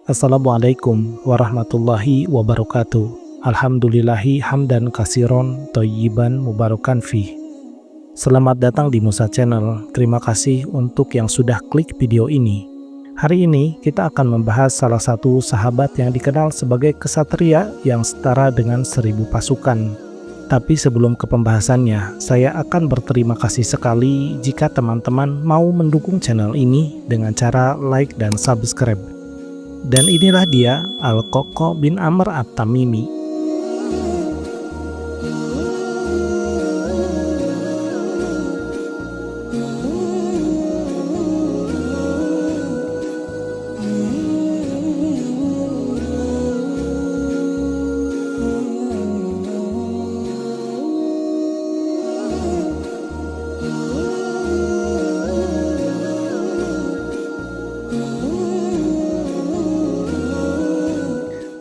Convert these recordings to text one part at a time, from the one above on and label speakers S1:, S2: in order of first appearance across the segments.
S1: Assalamualaikum warahmatullahi wabarakatuh. Alhamdulillahi hamdan kasiron thayyiban mubarakan fih. Selamat datang di Musa Channel. Terima kasih untuk yang sudah klik video ini. Hari ini kita akan membahas salah satu sahabat yang dikenal sebagai kesatria yang setara dengan 1000 pasukan. Tapi sebelum ke pembahasannya, saya akan berterima kasih sekali jika teman-teman mau mendukung channel ini dengan cara like dan subscribe. Dan inilah dia Al-Qoqo bin Amr At-Tamimi.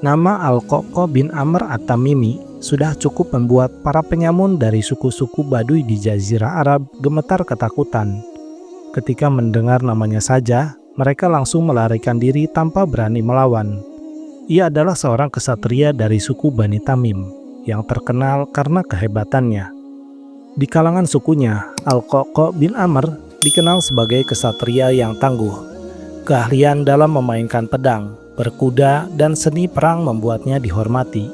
S1: Nama Al-Qoqo bin Amr At-Tamimi sudah cukup membuat para penyamun dari suku-suku Baduy di Jazirah Arab gemetar ketakutan. Ketika mendengar namanya saja, mereka langsung melarikan diri tanpa berani melawan. Ia adalah seorang kesatria dari suku Bani Tamim yang terkenal karena kehebatannya. Di kalangan sukunya, Al-Qoqo bin Amr dikenal sebagai kesatria yang tangguh. Keahlian dalam memainkan pedang, berkuda, dan seni perang membuatnya dihormati.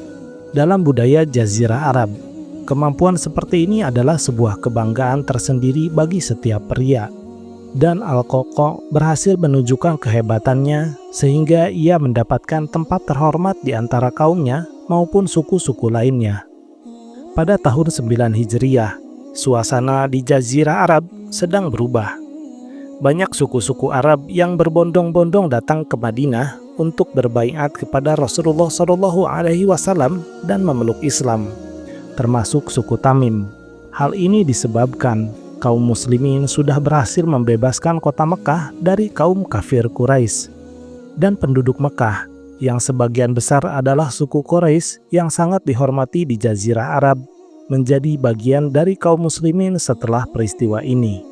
S1: Dalam budaya Jazirah Arab, kemampuan seperti ini adalah sebuah kebanggaan tersendiri bagi setiap pria. Dan Al-Qoqo berhasil menunjukkan kehebatannya sehingga ia mendapatkan tempat terhormat di antara kaumnya maupun suku-suku lainnya. Pada tahun 9 Hijriah, suasana di Jazirah Arab sedang berubah. Banyak suku-suku Arab yang berbondong-bondong datang ke Madinah untuk berbaiat kepada Rasulullah SAW dan memeluk Islam, termasuk suku Tamim. Hal ini disebabkan kaum muslimin sudah berhasil membebaskan kota Mekah dari kaum kafir Quraisy. Dan penduduk Mekah, yang sebagian besar adalah suku Quraisy yang sangat dihormati di Jazirah Arab, menjadi bagian dari kaum muslimin setelah peristiwa ini.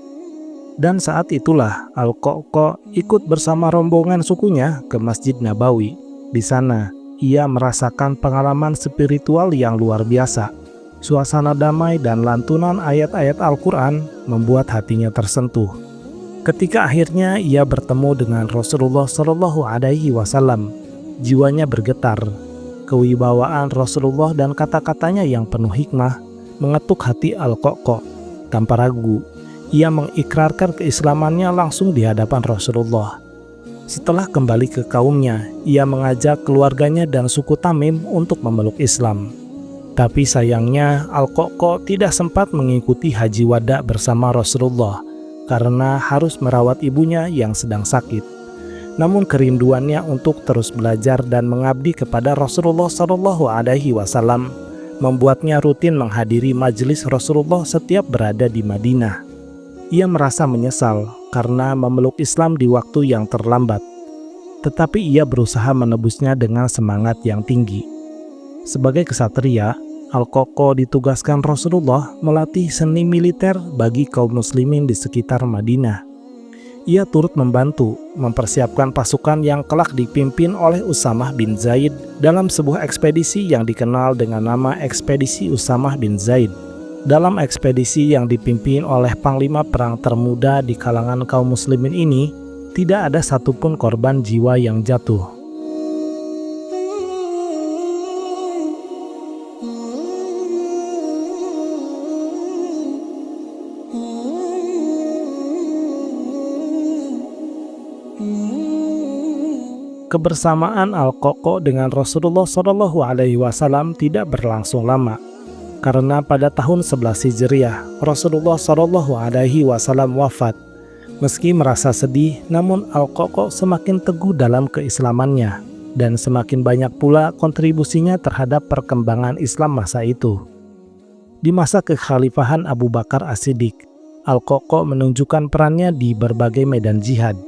S1: Dan saat itulah Al-Qoqo ikut bersama rombongan sukunya ke Masjid Nabawi. Di sana, ia merasakan pengalaman spiritual yang luar biasa. Suasana damai dan lantunan ayat-ayat Al-Quran membuat hatinya tersentuh. Ketika akhirnya ia bertemu dengan Rasulullah SAW, jiwanya bergetar. Kewibawaan Rasulullah dan kata-katanya yang penuh hikmah mengetuk hati Al-Qoqo. Tanpa ragu, ia mengikrarkan keislamannya langsung di hadapan Rasulullah. Setelah kembali ke kaumnya, ia mengajak keluarganya dan suku Tamim untuk memeluk Islam. Tapi sayangnya Al-Qoqo tidak sempat mengikuti haji wada bersama Rasulullah karena harus merawat ibunya yang sedang sakit. Namun kerinduannya untuk terus belajar dan mengabdi kepada Rasulullah SAW membuatnya rutin menghadiri majelis Rasulullah setiap berada di Madinah. Ia merasa menyesal karena memeluk Islam di waktu yang terlambat, tetapi ia berusaha menebusnya dengan semangat yang tinggi. Sebagai kesatria, Al-Qoqo ditugaskan Rasulullah melatih seni militer bagi kaum muslimin di sekitar Madinah. Ia turut membantu mempersiapkan pasukan yang kelak dipimpin oleh Usamah bin Zaid dalam sebuah ekspedisi yang dikenal dengan nama Ekspedisi Usamah bin Zaid. Dalam ekspedisi yang dipimpin oleh panglima perang termuda di kalangan kaum muslimin ini, tidak ada satupun korban jiwa yang jatuh. Kebersamaan Al-Qoqo dengan Rasulullah SAW tidak berlangsung lama. Karena pada tahun 11 Hijriah, Rasulullah SAW wafat. Meski merasa sedih, namun Al-Qoqo semakin teguh dalam keislamannya, dan semakin banyak pula kontribusinya terhadap perkembangan Islam masa itu. Di masa kekhalifahan Abu Bakar As-Siddiq, Al-Qoqo menunjukkan perannya di berbagai medan jihad.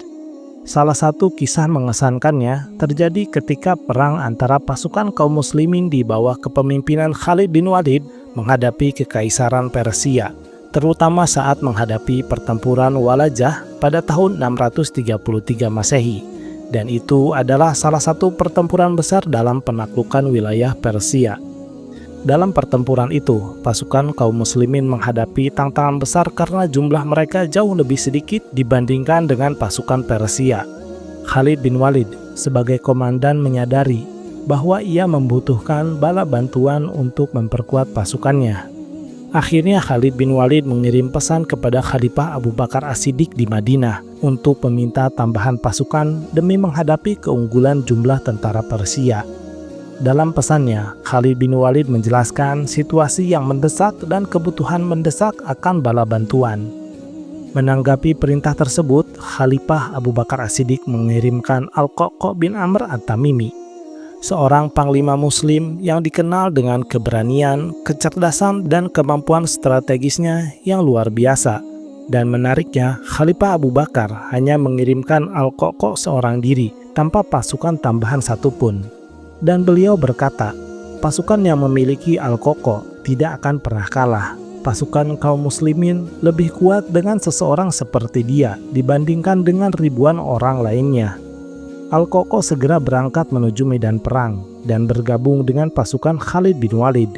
S1: Salah satu kisah mengesankannya terjadi ketika perang antara pasukan kaum muslimin di bawah kepemimpinan Khalid bin Walid menghadapi kekaisaran Persia, terutama saat menghadapi pertempuran Walajah pada tahun 633 Masehi. dan itu adalah salah satu pertempuran besar dalam penaklukan wilayah Persia. Dalam pertempuran itu, pasukan kaum muslimin menghadapi tantangan besar karena jumlah mereka jauh lebih sedikit dibandingkan dengan pasukan Persia. Khalid bin Walid sebagai komandan menyadari bahwa ia membutuhkan bala bantuan untuk memperkuat pasukannya. Akhirnya Khalid bin Walid mengirim pesan kepada Khalifah Abu Bakar As-Siddiq di Madinah untuk meminta tambahan pasukan demi menghadapi keunggulan jumlah tentara Persia. Dalam pesannya, Khalid bin Walid menjelaskan situasi yang mendesak dan kebutuhan mendesak akan bala bantuan. Menanggapi perintah tersebut, Khalifah Abu Bakar As-Siddiq mengirimkan Al-Qa'qa' bin Amr At-Tamimi, seorang panglima muslim yang dikenal dengan keberanian, kecerdasan, dan kemampuan strategisnya yang luar biasa. Dan menariknya, Khalifah Abu Bakar hanya mengirimkan Al-Qa'qa' seorang diri tanpa pasukan tambahan satupun. Dan beliau berkata, pasukan yang memiliki Al-Qa'qa' tidak akan pernah kalah. Pasukan kaum muslimin lebih kuat dengan seseorang seperti dia dibandingkan dengan ribuan orang lainnya. Al-Qa'qa' segera berangkat menuju medan perang dan bergabung dengan pasukan Khalid bin Walid.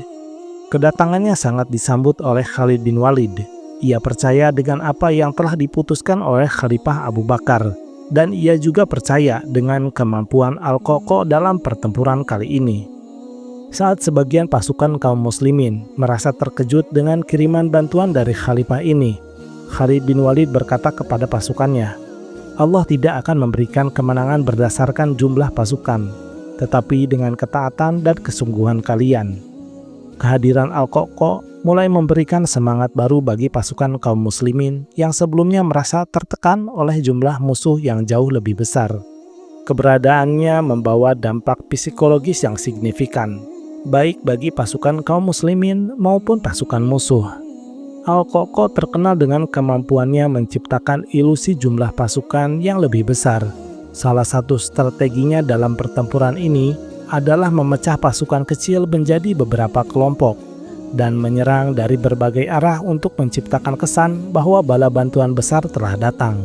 S1: Kedatangannya sangat disambut oleh Khalid bin Walid. Ia percaya dengan apa yang telah diputuskan oleh Khalifah Abu Bakar, dan ia juga percaya dengan kemampuan Al-Qa'qa' dalam pertempuran kali ini. Saat sebagian pasukan kaum muslimin merasa terkejut dengan kiriman bantuan dari Khalifah ini, Khalid bin Walid berkata kepada pasukannya, Allah tidak akan memberikan kemenangan berdasarkan jumlah pasukan, tetapi dengan ketaatan dan kesungguhan kalian. Kehadiran Al-Qa'qa' mulai memberikan semangat baru bagi pasukan kaum muslimin yang sebelumnya merasa tertekan oleh jumlah musuh yang jauh lebih besar. Keberadaannya membawa dampak psikologis yang signifikan, baik bagi pasukan kaum muslimin maupun pasukan musuh. Al-Qa'qa' terkenal dengan kemampuannya menciptakan ilusi jumlah pasukan yang lebih besar. Salah satu strateginya dalam pertempuran ini adalah memecah pasukan kecil menjadi beberapa kelompok dan menyerang dari berbagai arah untuk menciptakan kesan bahwa bala bantuan besar telah datang.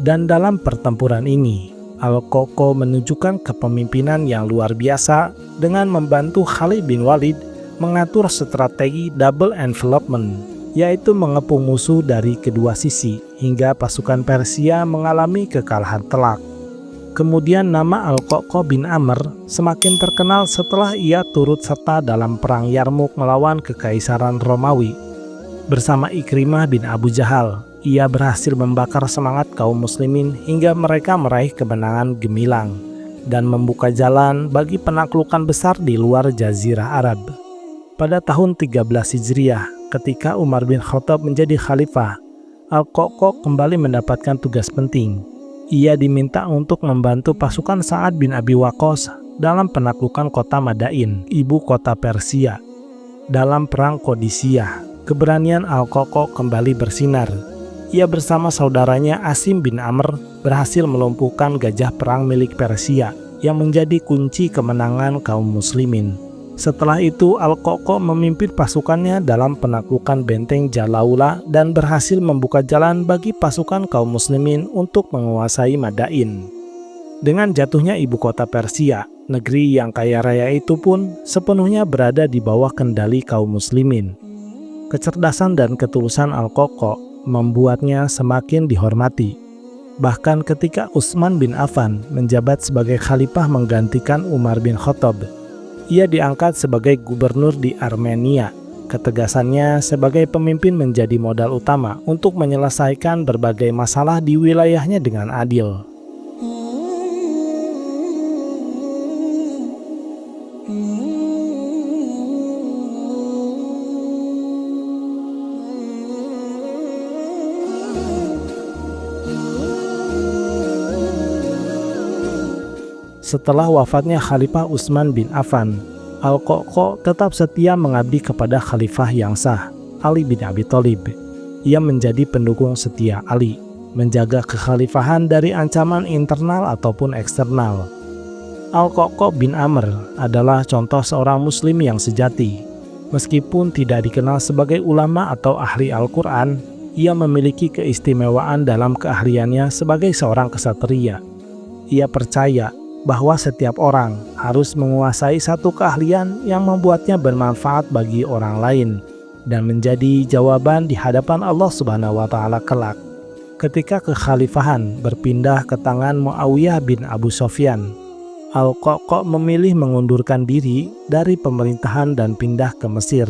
S1: Dan dalam pertempuran ini, Al-Qa'qa' menunjukkan kepemimpinan yang luar biasa dengan membantu Khalid bin Walid mengatur strategi double envelopment, yaitu mengepung musuh dari kedua sisi hingga pasukan Persia mengalami kekalahan telak. Kemudian nama Al-Qa'qa' bin Amr semakin terkenal setelah ia turut serta dalam perang Yarmuk melawan Kekaisaran Romawi. Bersama Ikrimah bin Abu Jahal, ia berhasil membakar semangat kaum muslimin hingga mereka meraih kemenangan gemilang dan membuka jalan bagi penaklukan besar di luar Jazirah Arab. Pada tahun 13 Hijriah, ketika Umar bin Khattab menjadi khalifah, Al-Qa'qa' kembali mendapatkan tugas penting. Ia diminta untuk membantu pasukan Sa'ad bin Abi Waqqas dalam penaklukan kota Madain, ibu kota Persia. Dalam perang Qadisiyah, keberanian Al-Qa'qa' kembali bersinar. Ia bersama saudaranya Asim bin Amr berhasil melumpuhkan gajah perang milik Persia yang menjadi kunci kemenangan kaum muslimin. Setelah itu, Al-Qa'qa' memimpin pasukannya dalam penaklukan benteng Jalaula dan berhasil membuka jalan bagi pasukan kaum muslimin untuk menguasai Madain. Dengan jatuhnya ibu kota Persia, negeri yang kaya raya itu pun sepenuhnya berada di bawah kendali kaum muslimin. Kecerdasan dan ketulusan Al-Qa'qa' membuatnya semakin dihormati. Bahkan ketika Utsman bin Affan menjabat sebagai khalifah menggantikan Umar bin Khattab, ia diangkat sebagai gubernur di Armenia. Ketegasannya sebagai pemimpin menjadi modal utama untuk menyelesaikan berbagai masalah di wilayahnya dengan adil. Setelah wafatnya Khalifah Utsman bin Affan, Al-Qa'qa' tetap setia mengabdi kepada khalifah yang sah, Ali bin Abi Thalib. Ia menjadi pendukung setia Ali, menjaga kekhalifahan dari ancaman internal ataupun eksternal. Al-Qa'qa' bin Amr adalah contoh seorang muslim yang sejati. Meskipun tidak dikenal sebagai ulama atau ahli Al-Quran, ia memiliki keistimewaan dalam keahliannya sebagai seorang ksatria. Ia percaya bahwa setiap orang harus menguasai satu keahlian yang membuatnya bermanfaat bagi orang lain dan menjadi jawaban di hadapan Allah Subhanahu wa Ta'ala kelak. Ketika kekhalifahan berpindah ke tangan Muawiyah bin Abu Sufyan, Al-Qa'qa' memilih mengundurkan diri dari pemerintahan dan pindah ke Mesir.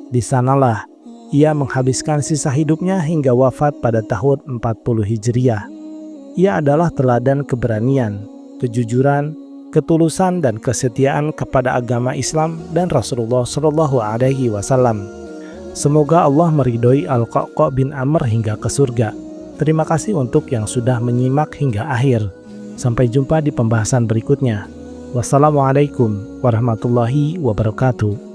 S1: Di sanalah ia menghabiskan sisa hidupnya hingga wafat pada tahun 40 Hijriah. Ia adalah teladan keberanian, kejujuran, ketulusan dan kesetiaan kepada agama Islam dan Rasulullah Shallallahu Alaihi Wasallam. Semoga Allah meridhoi Al-Qa'qa' bin Amr hingga ke surga. Terima kasih untuk yang sudah menyimak hingga akhir. Sampai jumpa di pembahasan berikutnya. Wassalamualaikum warahmatullahi wabarakatuh.